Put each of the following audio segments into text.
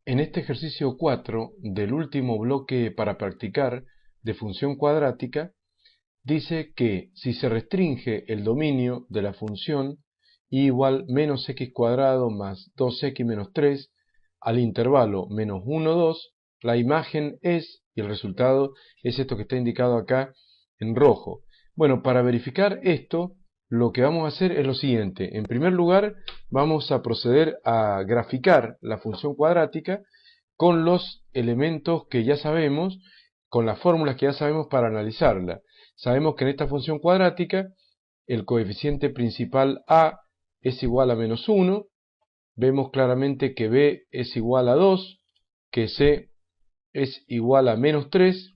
En este ejercicio 4 del último bloque para practicar de función cuadrática, dice que si se restringe el dominio de la función y igual menos x cuadrado más 2x menos 3 al intervalo menos 1, 2, la imagen es, y el resultado es esto que está indicado acá en rojo. Bueno, para verificar esto, lo que vamos a hacer es lo siguiente. En primer lugar, vamos a proceder a graficar la función cuadrática con los elementos que ya sabemos, con las fórmulas que ya sabemos para analizarla. Sabemos que en esta función cuadrática el coeficiente principal a es igual a menos 1, vemos claramente que b es igual a 2, que c es igual a menos 3,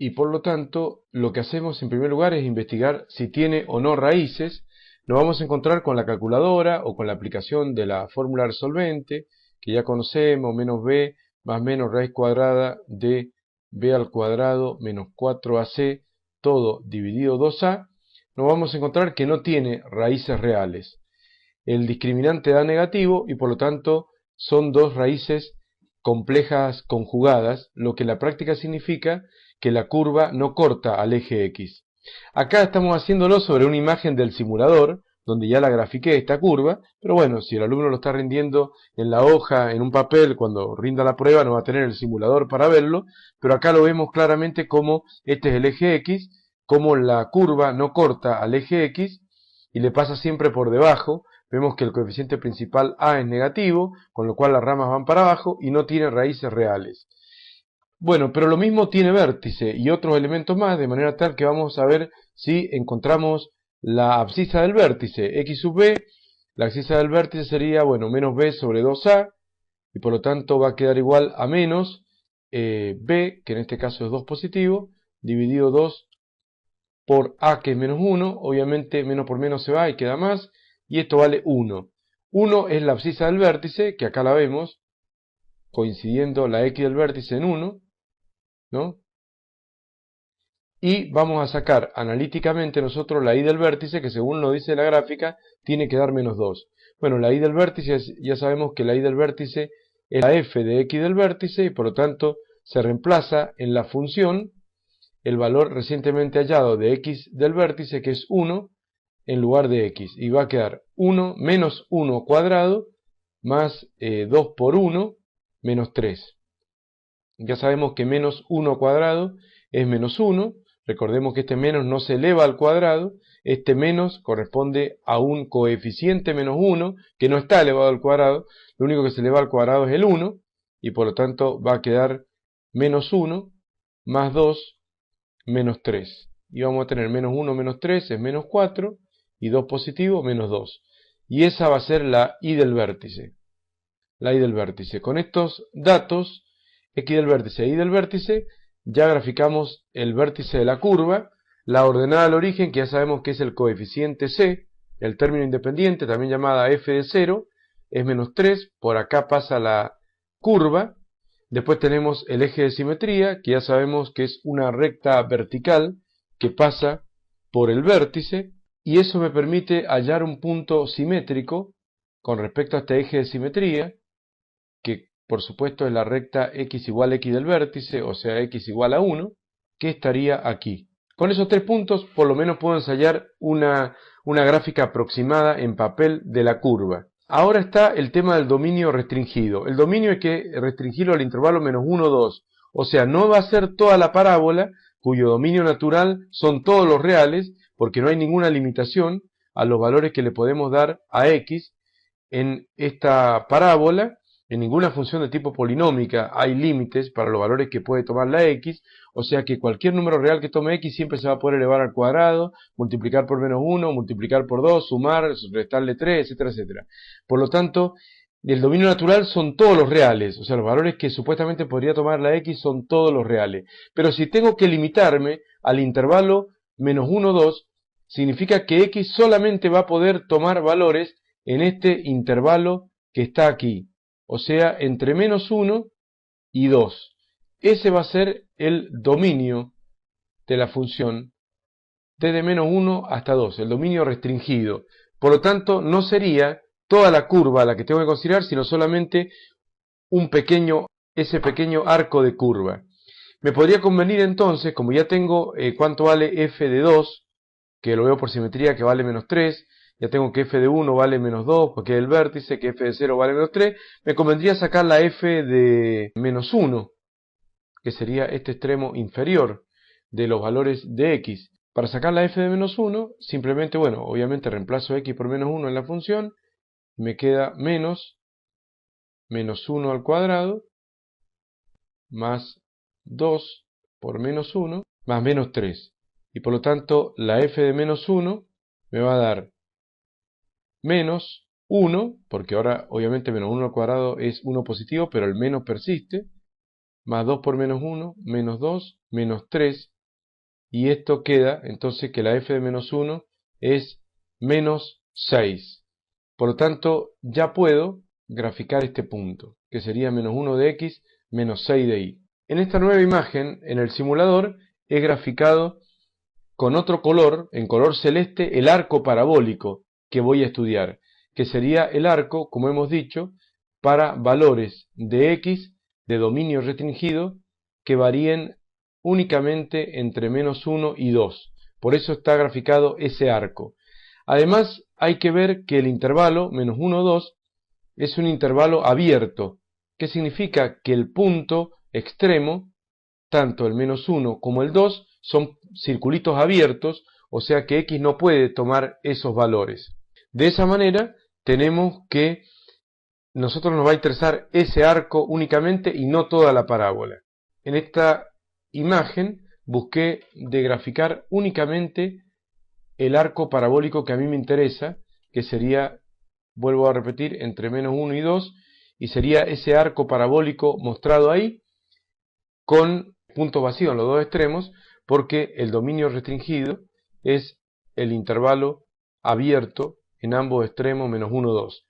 y por lo tanto lo que hacemos en primer lugar es investigar si tiene o no raíces. Nos vamos a encontrar con la calculadora o con la aplicación de la fórmula resolvente, que ya conocemos, menos b más menos raíz cuadrada de b al cuadrado menos 4ac, todo dividido 2a, nos vamos a encontrar que no tiene raíces reales. El discriminante da negativo y por lo tanto son dos raíces complejas conjugadas, lo que en la práctica significa que la curva no corta al eje X. Acá estamos haciéndolo sobre una imagen del simulador, donde ya la grafiqué esta curva, pero bueno, si el alumno lo está rindiendo en la hoja, en un papel, cuando rinda la prueba no va a tener el simulador para verlo, pero acá lo vemos claramente como este es el eje X, como la curva no corta al eje X y le pasa siempre por debajo. Vemos que el coeficiente principal a es negativo, con lo cual las ramas van para abajo y no tiene raíces reales. Bueno, pero lo mismo tiene vértice y otros elementos más, de manera tal que vamos a ver si encontramos la abscisa del vértice. X sub b, la abscisa del vértice sería, bueno, menos b sobre 2a, y por lo tanto va a quedar igual a menos b, que en este caso es 2 positivo, dividido 2 por a, que es menos 1, obviamente menos por menos se va y queda más, y esto vale 1. 1 es la abscisa del vértice, que acá la vemos, coincidiendo la x del vértice en 1, ¿no? Y vamos a sacar analíticamente nosotros la y del vértice, que según nos dice la gráfica, tiene que dar menos 2. Bueno, la y del vértice, ya sabemos que la y del vértice es la f de x del vértice, y por lo tanto se reemplaza en la función el valor recientemente hallado de x del vértice, que es 1, en lugar de x, y va a quedar 1 menos 1 cuadrado más 2 por 1 menos 3. Ya sabemos que menos 1 cuadrado es menos 1, recordemos que este menos no se eleva al cuadrado, este menos corresponde a un coeficiente menos 1 que no está elevado al cuadrado, lo único que se eleva al cuadrado es el 1, y por lo tanto va a quedar menos 1 más 2 menos 3. Y vamos a tener menos 1 menos 3 es menos 4, y 2 positivo menos 2. Y esa va a ser la y del vértice. La y del vértice. Con estos datos, x del vértice y del vértice, ya graficamos el vértice de la curva, la ordenada al origen, que ya sabemos que es el coeficiente c, el término independiente, también llamada f de 0, es menos 3, por acá pasa la curva. Después tenemos el eje de simetría, que ya sabemos que es una recta vertical que pasa por el vértice, y eso me permite hallar un punto simétrico con respecto a este eje de simetría, que por supuesto es la recta x igual a x del vértice, o sea x igual a 1, que estaría aquí. Con esos tres puntos por lo menos puedo ensayar una gráfica aproximada en papel de la curva. Ahora está el tema del dominio restringido. El dominio hay que restringirlo al intervalo menos 1, 2. O sea, no va a ser toda la parábola, cuyo dominio natural son todos los reales, porque no hay ninguna limitación a los valores que le podemos dar a x en esta parábola. En ninguna función de tipo polinómica hay límites para los valores que puede tomar la x, o sea que cualquier número real que tome x siempre se va a poder elevar al cuadrado, multiplicar por menos 1, multiplicar por 2, sumar, restarle 3, etcétera, etcétera. Por lo tanto, el dominio natural son todos los reales, o sea, los valores que supuestamente podría tomar la x son todos los reales. Pero si tengo que limitarme al intervalo menos 1, 2, significa que x solamente va a poder tomar valores en este intervalo que está aquí. O sea, entre menos 1 y 2. Ese va a ser el dominio de la función desde menos 1 hasta 2, el dominio restringido. Por lo tanto, no sería toda la curva la que tengo que considerar, sino solamente ese pequeño arco de curva. Me podría convenir entonces, como ya tengo cuánto vale f de 2, que lo veo por simetría que vale menos 3, ya tengo que f de 1 vale menos 2, porque es el vértice, que f de 0 vale menos 3, me convendría sacar la f de menos 1, que sería este extremo inferior de los valores de x. Para sacar la f de menos 1, simplemente, bueno, obviamente reemplazo x por menos 1 en la función, me queda menos 1 al cuadrado, más 2 por menos 1, más menos 3. Y por lo tanto, la f de menos 1 me va a dar menos 1, porque ahora obviamente menos 1 al cuadrado es 1 positivo, pero el menos persiste, más 2 por menos 1, menos 2, menos 3, y esto queda entonces que la f de menos 1 es menos 6. Por lo tanto, ya puedo graficar este punto, que sería menos 1 de x, menos 6 de y. En esta nueva imagen, en el simulador, he graficado con otro color, en color celeste, el arco parabólico que voy a estudiar, que sería el arco, como hemos dicho, para valores de x de dominio restringido que varíen únicamente entre menos 1 y 2. Por eso está graficado ese arco. Además, hay que ver que el intervalo menos 1, 2 es un intervalo abierto, que significa que el punto extremo, tanto el menos 1 como el 2, son circulitos abiertos, o sea que x no puede tomar esos valores. De esa manera, tenemos que nosotros nos va a interesar ese arco únicamente y no toda la parábola. En esta imagen busqué de graficar únicamente el arco parabólico que a mí me interesa, que sería, vuelvo a repetir, entre menos 1 y 2, y sería ese arco parabólico mostrado ahí, con punto vacío en los dos extremos, porque el dominio restringido es el intervalo abierto en ambos extremos, menos 1, 2.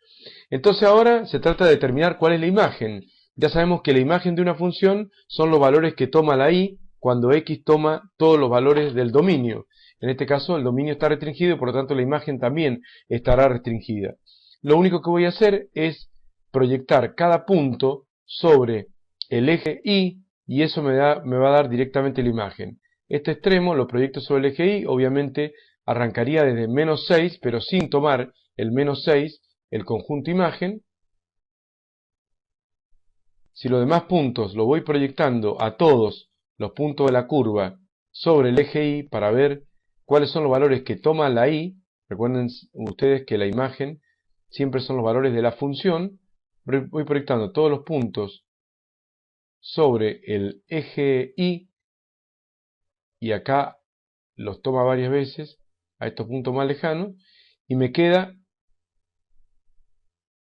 Entonces ahora se trata de determinar cuál es la imagen. Ya sabemos que la imagen de una función son los valores que toma la y cuando x toma todos los valores del dominio. En este caso el dominio está restringido y por lo tanto la imagen también estará restringida. Lo único que voy a hacer es proyectar cada punto sobre el eje y eso me va a dar directamente la imagen. Este extremo lo proyecto sobre el eje y, obviamente arrancaría desde menos 6, pero sin tomar el menos 6, el conjunto imagen. Si los demás puntos lo voy proyectando a todos los puntos de la curva sobre el eje y para ver cuáles son los valores que toma la y, recuerden ustedes que la imagen siempre son los valores de la función, voy proyectando todos los puntos sobre el eje y acá los toma varias veces a estos puntos más lejanos y me queda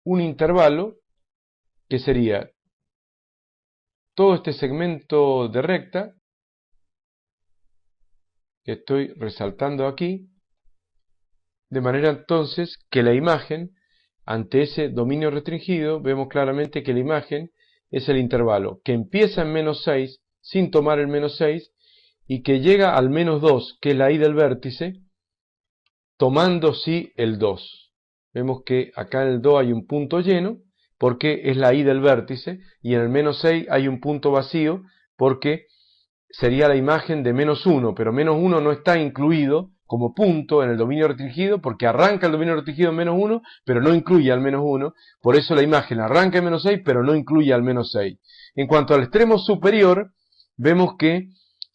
un intervalo que sería todo este segmento de recta que estoy resaltando aquí, de manera entonces que la imagen ante ese dominio restringido vemos claramente que la imagen es el intervalo que empieza en menos 6 sin tomar el menos 6 y que llega al menos 2, que es la y del vértice, tomando sí el 2. Vemos que acá en el 2 hay un punto lleno, porque es la y del vértice, y en el menos 6 hay un punto vacío, porque sería la imagen de menos 1, pero menos 1 no está incluido como punto en el dominio restringido, porque arranca el dominio restringido en menos 1, pero no incluye al menos 1, por eso la imagen arranca en menos 6, pero no incluye al menos 6. En cuanto al extremo superior, vemos que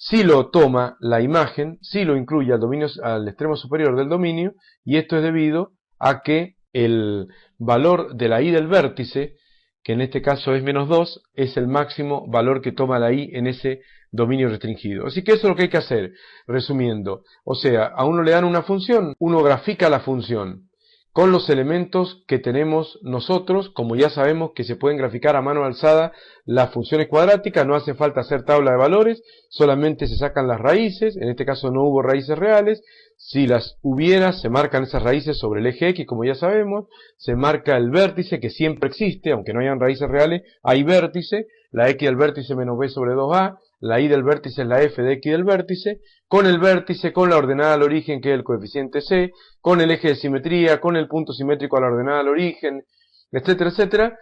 sí lo toma la imagen, sí lo incluye al extremo superior del dominio, y esto es debido a que el valor de la y del vértice, que en este caso es menos 2, es el máximo valor que toma la y en ese dominio restringido. Así que eso es lo que hay que hacer, resumiendo. O sea, a uno le dan una función, uno grafica la función con los elementos que tenemos nosotros, como ya sabemos que se pueden graficar a mano alzada las funciones cuadráticas, no hace falta hacer tabla de valores, solamente se sacan las raíces, en este caso no hubo raíces reales, si las hubiera se marcan esas raíces sobre el eje X, como ya sabemos, se marca el vértice que siempre existe, aunque no hayan raíces reales, hay vértice, la X del vértice menos B sobre 2A, la y del vértice es la f de x del vértice, con el vértice, con la ordenada al origen que es el coeficiente c, con el eje de simetría, con el punto simétrico a la ordenada al origen, etcétera, etcétera,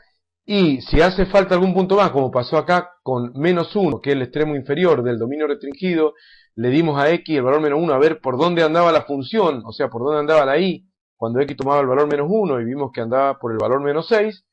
Y si hace falta algún punto más, como pasó acá con -1, que es el extremo inferior del dominio restringido, le dimos a x el valor -1 a ver por dónde andaba la función, o sea, por dónde andaba la y, cuando x tomaba el valor -1 y vimos que andaba por el valor -6,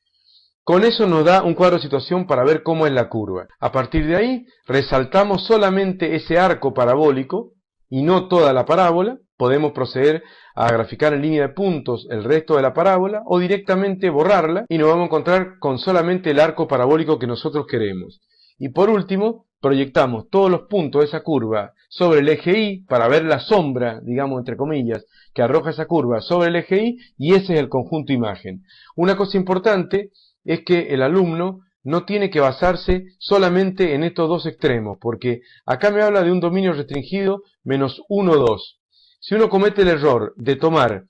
con eso nos da un cuadro de situación para ver cómo es la curva. A partir de ahí, resaltamos solamente ese arco parabólico y no toda la parábola. Podemos proceder a graficar en línea de puntos el resto de la parábola o directamente borrarla y nos vamos a encontrar con solamente el arco parabólico que nosotros queremos. Y por último, proyectamos todos los puntos de esa curva sobre el eje Y para ver la sombra, digamos entre comillas, que arroja esa curva sobre el eje Y, y ese es el conjunto imagen. Una cosa importante es que el alumno no tiene que basarse solamente en estos dos extremos, porque acá me habla de un dominio restringido -1, 2. Si uno comete el error de tomar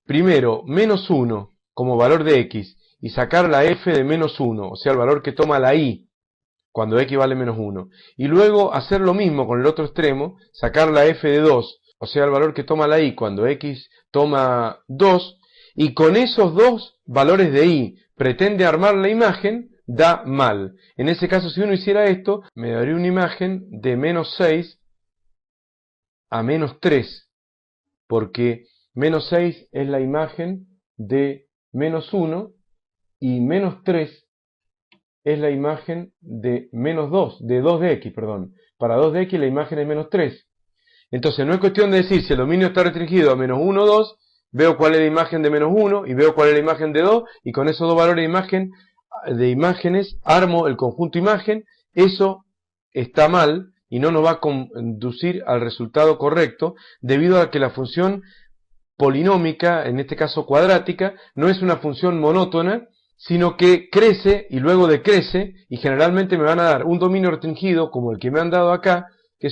primero -1 como valor de x y sacar la f de -1, o sea, el valor que toma la y cuando x vale -1, y luego hacer lo mismo con el otro extremo, sacar la f de 2, o sea, el valor que toma la y cuando x toma 2, y con esos dos valores de y pretende armar la imagen, da mal. En ese caso, si uno hiciera esto, me daría una imagen de -6 a -3, porque -6 es la imagen de -1 y -3 es la imagen de -2, de 2 de x, perdón. Para 2 de x la imagen es -3. Entonces no es cuestión de decir si el dominio está restringido a -1, 2, veo cuál es la imagen de -1 y veo cuál es la imagen de 2, y con esos dos valores de imágenes armo el conjunto imagen. Eso está mal y no nos va a conducir al resultado correcto, debido a que la función polinómica, en este caso cuadrática, no es una función monótona, sino que crece y luego decrece, y generalmente me van a dar un dominio restringido como el que me han dado acá, que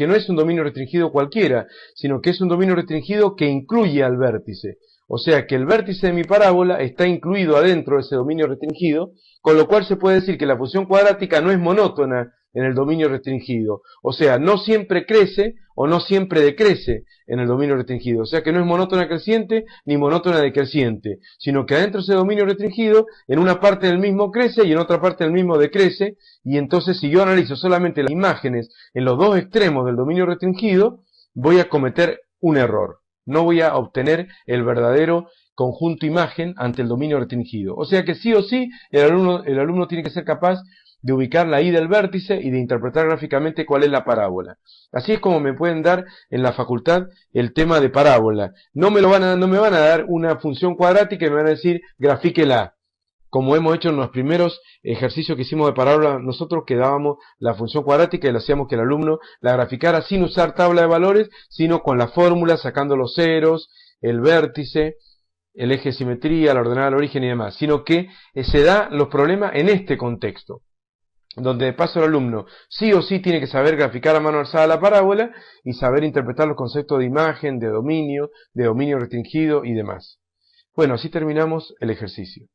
no es un dominio restringido cualquiera, sino que es un dominio restringido que incluye al vértice. O sea que el vértice de mi parábola está incluido adentro de ese dominio restringido, con lo cual se puede decir que la función cuadrática no es monótona en el dominio restringido. O sea, no siempre crece o no siempre decrece en el dominio restringido. O sea que no es monótona creciente ni monótona decreciente, sino que adentro de ese dominio restringido, en una parte del mismo crece y en otra parte del mismo decrece. Y entonces, si yo analizo solamente las imágenes en los dos extremos del dominio restringido, voy a cometer un error. No voy a obtener el verdadero conjunto imagen ante el dominio restringido. O sea que sí o sí, el alumno tiene que ser capaz de ubicar la y del vértice y de interpretar gráficamente cuál es la parábola. Así es como me pueden dar en la facultad el tema de parábola. No me van a dar una función cuadrática y me van a decir grafíquela, como hemos hecho en los primeros ejercicios que hicimos de parábola nosotros, que dábamos la función cuadrática y le hacíamos que el alumno la graficara sin usar tabla de valores, sino con la fórmula, sacando los ceros, el vértice, el eje de simetría, la ordenada del origen y demás, sino que se da los problemas en este contexto, donde de paso el alumno sí o sí tiene que saber graficar a mano alzada la parábola y saber interpretar los conceptos de imagen, de dominio restringido y demás. Bueno, así terminamos el ejercicio.